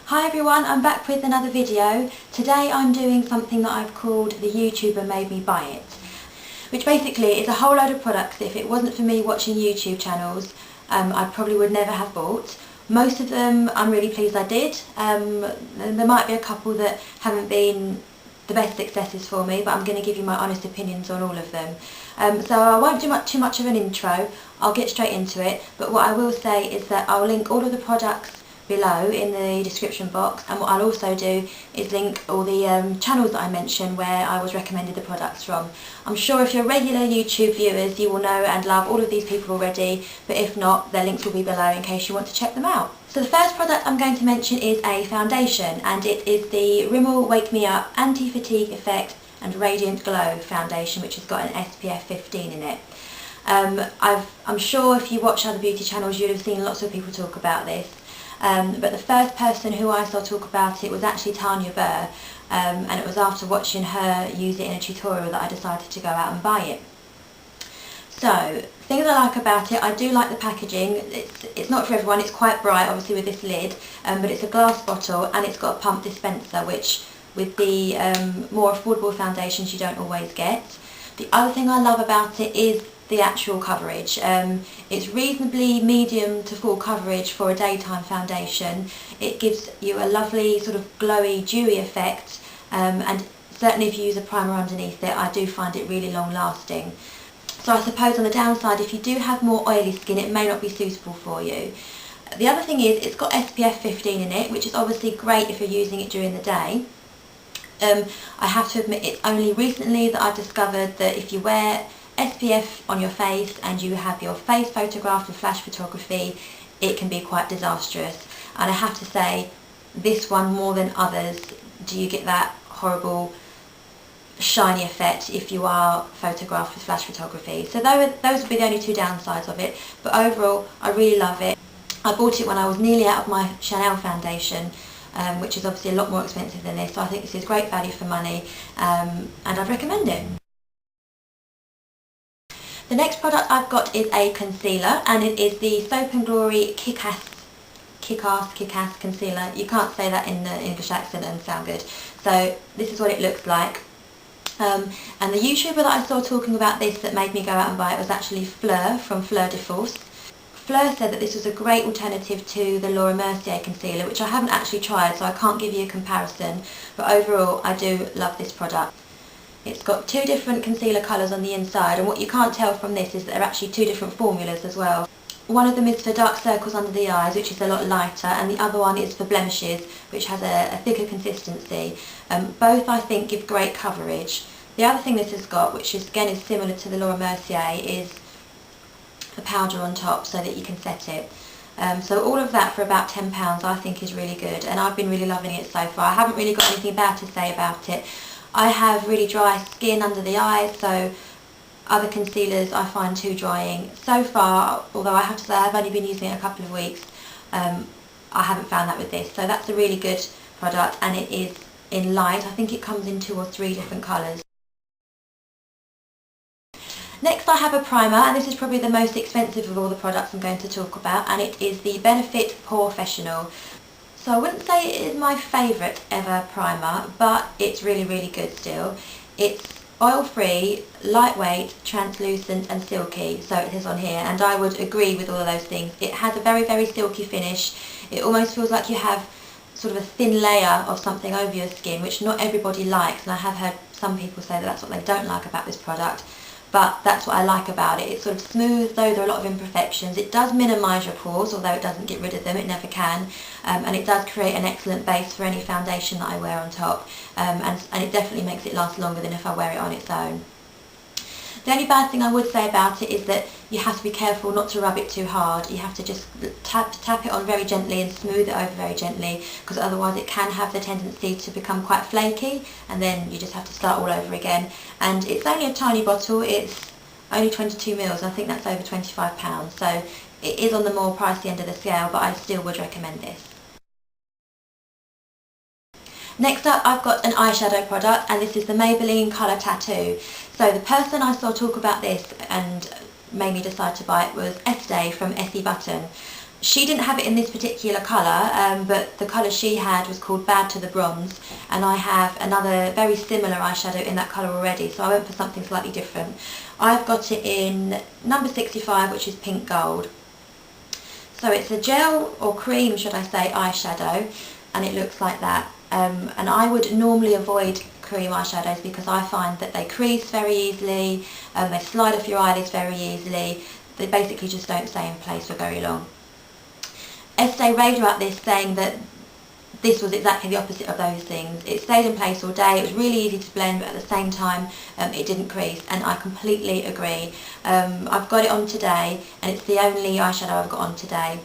Hi everyone, I'm back with another video. Today I'm doing something that I've called the YouTuber made me buy it, which basically is a whole load of products that if it wasn't for me watching YouTube channels, I probably would never have bought. Most of them I'm really pleased I did. There might be a couple that haven't been the best successes for me, but I'm going to give you my honest opinions on all of them. So I won't do too much of an intro, I'll get straight into it, but what I will say is that I'll link all of the products below in the description box, and what I'll also do is link all the channels that I mentioned where I was recommended the products from. I'm sure if you're regular YouTube viewers you will know and love all of these people already, but if not, their links will be below in case you want to check them out. So the first product I'm going to mention is a foundation, and it is the Rimmel Wake Me Up Anti-Fatigue Effect and Radiant Glow foundation, which has got an SPF 15 in it. I'm sure if you watch other beauty channels you'd have seen lots of people talk about this. But the first person who I saw talk about it was actually Tanya Burr, and it was after watching her use it in a tutorial that I decided to go out and buy it. So, things I like about it, I do like the packaging. It's not for everyone, it's quite bright obviously with this lid, but it's a glass bottle and it's got a pump dispenser, which with the more affordable foundations you don't always get. The other thing I love about it is the actual coverage. It's reasonably medium to full coverage for a daytime foundation. It gives you a lovely sort of glowy, dewy effect, and certainly if you use a primer underneath it, I do find it really long lasting. So I suppose on the downside, if you do have more oily skin, it may not be suitable for you. The other thing is it's got SPF 15 in it, which is obviously great if you're using it during the day. I have to admit, it's only recently that I've discovered that if you wear SPF on your face and you have your face photographed with flash photography, it can be quite disastrous. And I have to say, this one more than others, do you get that horrible shiny effect if you are photographed with flash photography. So those would be the only two downsides of it, but overall I really love it. I bought it when I was nearly out of my Chanel foundation, which is obviously a lot more expensive than this, so I think this is great value for money, and I'd recommend it. The next product I've got is a concealer, and it is the Soap & Glory Kick-Ass concealer. You can't say that in the English accent and sound good. So this is what it looks like. And the YouTuber that I saw talking about this that made me go out and buy it was actually Fleur from Fleur deForce. Fleur said that this was a great alternative to the Laura Mercier concealer, which I haven't actually tried, so I can't give you a comparison, but overall I do love this product. It's got two different concealer colours on the inside, and what you can't tell from this is that they're actually two different formulas as well. One of them is for dark circles under the eyes, which is a lot lighter, and the other one is for blemishes, which has a thicker consistency. Both I think give great coverage. The other thing this has got, which is again is similar to the Laura Mercier, is a powder on top so that you can set it. So all of that for about £10 I think is really good, and I've been really loving it so far. I haven't really got anything bad to say about it. I have really dry skin under the eyes, so other concealers I find too drying. So far, although I have to say I've only been using it a couple of weeks, I haven't found that with this. So that's a really good product, and it is in light. I think it comes in 2 or 3 different colours. Next I have a primer, and this is probably the most expensive of all the products I'm going to talk about, and it is the Benefit POREfessional. So I wouldn't say it is my favourite ever primer, but it's really, really good still. It's oil-free, lightweight, translucent and silky, so it is on here, and I would agree with all of those things. It has a very, very silky finish. It almost feels like you have sort of a thin layer of something over your skin, which not everybody likes, and I have heard some people say that that's what they don't like about this product. But that's what I like about it. It's sort of smooth, though there are a lot of imperfections. It does minimise your pores, although it doesn't get rid of them, it never can. And it does create an excellent base for any foundation that I wear on top. And it definitely makes it last longer than if I wear it on its own. The only bad thing I would say about it is that you have to be careful not to rub it too hard. You have to just tap it on very gently and smooth it over very gently, because otherwise it can have the tendency to become quite flaky, and then you just have to start all over again. And it's only a tiny bottle, it's only 22 mils, I think that's over £25, so it is on the more pricey end of the scale, but I still would recommend this. Next up I've got an eyeshadow product, and this is the Maybelline Colour Tattoo. So the person I saw talk about this and made me decide to buy it was Estee from Essiebutton. She didn't have it in this particular colour, but the colour she had was called Bad to the Bronze, and I have another very similar eyeshadow in that colour already, so I went for something slightly different. I've got it in number 65, which is Pink Gold. So it's a gel, or cream should I say, eyeshadow, and it looks like that. And I would normally avoid cream eyeshadows because I find that they crease very easily, they slide off your eyelids very easily, they basically just don't stay in place for very long. Estee raved about this, saying that this was exactly the opposite of those things. It stayed in place all day, it was really easy to blend, but at the same time it didn't crease, and I completely agree. I've got it on today, and it's the only eyeshadow I've got on today.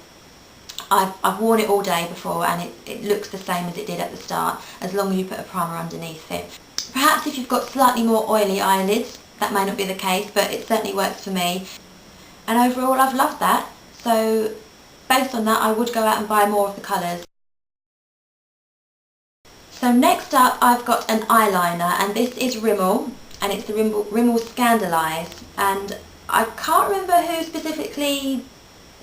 I've worn it all day before, and it looks the same as it did at the start, as long as you put a primer underneath it. Perhaps if you've got slightly more oily eyelids, that may not be the case, but it certainly works for me. And overall I've loved that, so based on that I would go out and buy more of the colours. So next up I've got an eyeliner, and this is Rimmel, and it's the Rimmel Scandalise, and I can't remember who specifically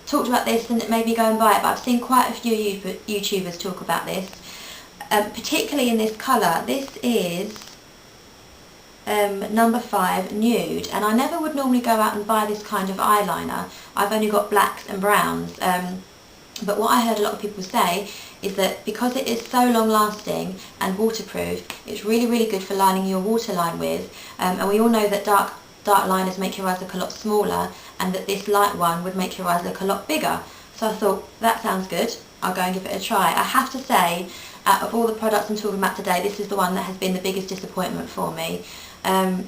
talked about this and made me go and buy it, but I've seen quite a few YouTubers talk about this, particularly in this colour. This is number 5, Nude, and I never would normally go out and buy this kind of eyeliner. I've only got blacks and browns, but what I heard a lot of people say is that because it is so long lasting and waterproof, it's really good for lining your waterline with, and we all know that dark liners make your eyes look a lot smaller, and that this light one would make your eyes look a lot bigger. So I thought, that sounds good, I'll go and give it a try. I have to say, out of all the products I'm talking about today, this is the one that has been the biggest disappointment for me.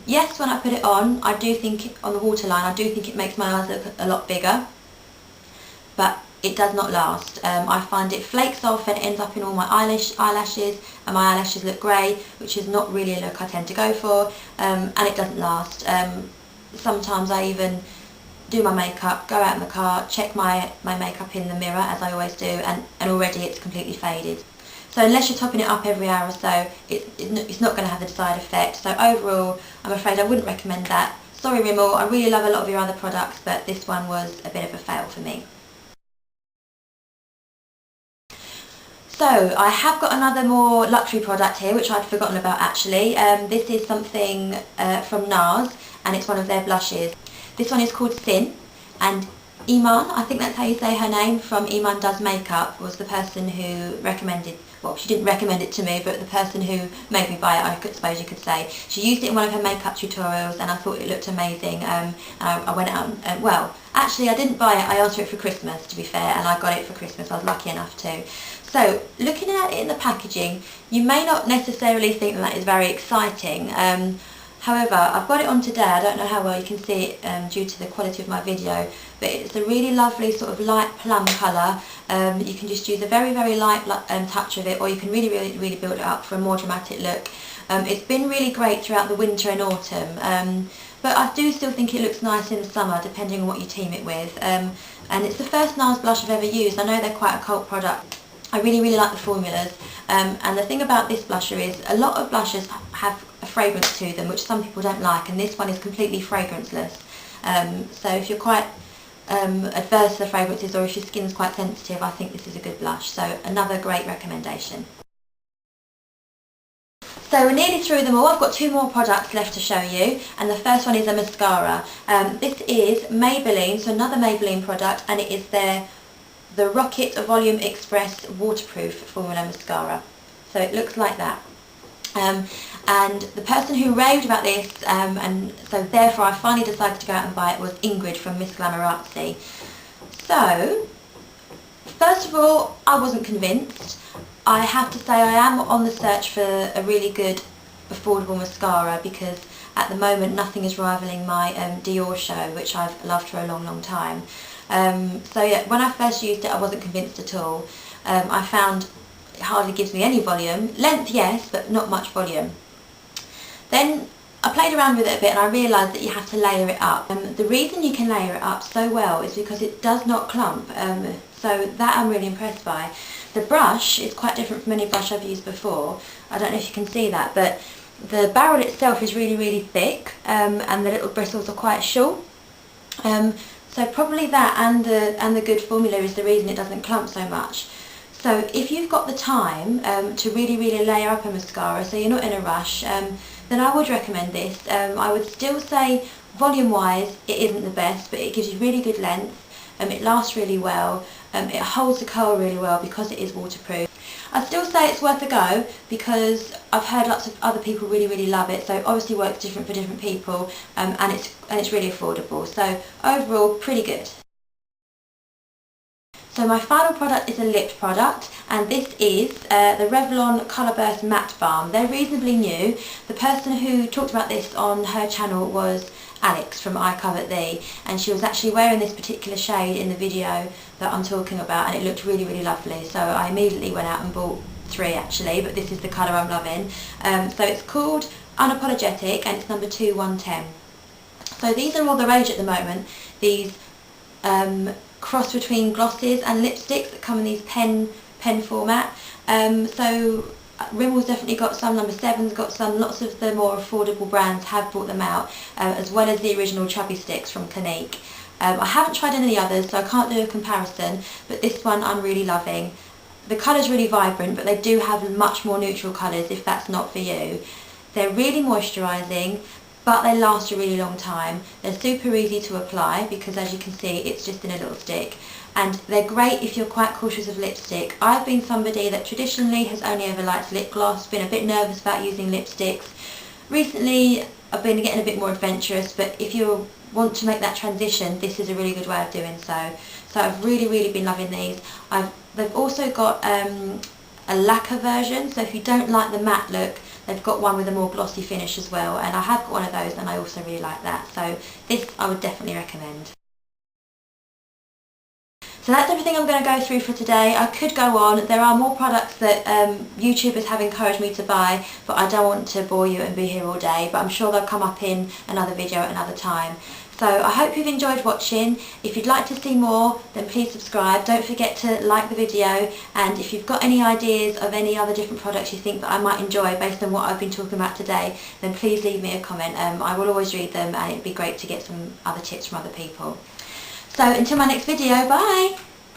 Yes, when I put it on, I do think, on the waterline, I do think it makes my eyes look a lot bigger, but it does not last. I find it flakes off and ends up in all my eyelashes, and my eyelashes look grey, which is not really a look I tend to go for, and it doesn't last. Sometimes I even do my makeup, go out in the car, check my makeup in the mirror, as I always do, and already it's completely faded. So unless you're topping it up every hour or so, it's not going to have the desired effect. So overall, I'm afraid I wouldn't recommend that. Sorry Rimmel, I really love a lot of your other products, but this one was a bit of a fail for me. So I have got another more luxury product here, which I'd forgotten about actually. This is something from Nars, and it's one of their blushes. This one is called Sin, and Eman, I think that's how you say her name, from Eman Does Makeup, was the person who recommended, well, she didn't recommend it to me, but the person who made me buy it, I suppose you could say. She used it in one of her makeup tutorials, and I thought it looked amazing, and I went out and, well, actually I didn't buy it, I asked for it for Christmas, to be fair, and I got it for Christmas. I was lucky enough to. So, looking at it in the packaging, you may not necessarily think that is very exciting. However, I've got it on today. I don't know how well you can see it due to the quality of my video, but it's a really lovely sort of light plum colour. You can just use a very light touch of it, or you can really build it up for a more dramatic look. It's been really great throughout the winter and autumn, but I do still think it looks nice in the summer, depending on what you team it with. And it's the first Nars blush I've ever used. I know they're quite a cult product. I really like the formulas, and the thing about this blusher is a lot of blushes have a fragrance to them, which some people don't like, and this one is completely fragranceless. So if you're quite adverse to the fragrances, or if your skin's quite sensitive, I think this is a good blush. So another great recommendation. So we're nearly through them all. I've got 2 more products left to show you, and the first one is a mascara. This is Maybelline, so another Maybelline product, and it is their The Rocket Volume Express Waterproof Formula Mascara. So it looks like that. And the person who raved about this, and so therefore I finally decided to go out and buy it, was Ingrid from Miss Glamorazzi. So, first of all, I wasn't convinced. I have to say I am on the search for a really good affordable mascara, because at the moment nothing is rivaling my Dior show, which I've loved for a long time. So yeah, when I first used it I wasn't convinced at all. I found it hardly gives me any volume. Length yes, but not much volume. Then I played around with it a bit and I realised that you have to layer it up. The reason you can layer it up so well is because it does not clump, so that I'm really impressed by. The brush is quite different from any brush I've used before. I don't know if you can see that, but the barrel itself is really thick, and the little bristles are quite short. So probably that and the good formula is the reason it doesn't clump so much. So if you've got the time to really layer up a mascara, so you're not in a rush, then I would recommend this. I would still say volume wise it isn't the best, but it gives you really good length, it lasts really well, it holds the curl really well because it is waterproof. I'd still say it's worth a go because I've heard lots of other people really love it, so obviously works different for different people, and it's really affordable, so overall pretty good. So my final product is a lip product, and this is the Revlon ColorBurst Matte Balm. They're reasonably new. The person who talked about this on her channel was Alix from I Covet Thee, and she was actually wearing this particular shade in the video that I'm talking about, and it looked really lovely, so I immediately went out and bought 3 actually, but this is the colour I'm loving. So it's called Unapologetic and it's number 2110. So these are all the rage at the moment, these cross between glosses and lipsticks that come in these pen format. So Rimmel's definitely got some, number 7's got some, lots of the more affordable brands have brought them out, as well as the original chubby sticks from Clinique. I haven't tried any of the others, so I can't do a comparison, but this one I'm really loving. The colour's really vibrant, but they do have much more neutral colours if that's not for you. They're really moisturising, but they last a really long time. They're super easy to apply because, as you can see, it's just in a little stick. And they're great if you're quite cautious of lipstick. I've been somebody that traditionally has only ever liked lip gloss, been a bit nervous about using lipsticks. Recently I've been getting a bit more adventurous, but if you want to make that transition, this is a really good way of doing so. So I've really been loving these. They've also got a lacquer version, so if you don't like the matte look, they've got one with a more glossy finish as well, and I have got one of those and I also really like that. So this I would definitely recommend. So that's everything I'm going to go through for today. I could go on. There are more products that YouTubers have encouraged me to buy, but I don't want to bore you and be here all day, but I'm sure they'll come up in another video at another time. So I hope you've enjoyed watching. If you'd like to see more, then please subscribe. Don't forget to like the video, and if you've got any ideas of any other different products you think that I might enjoy based on what I've been talking about today, then please leave me a comment. I will always read them, and it'd be great to get some other tips from other people. So until my next video, bye!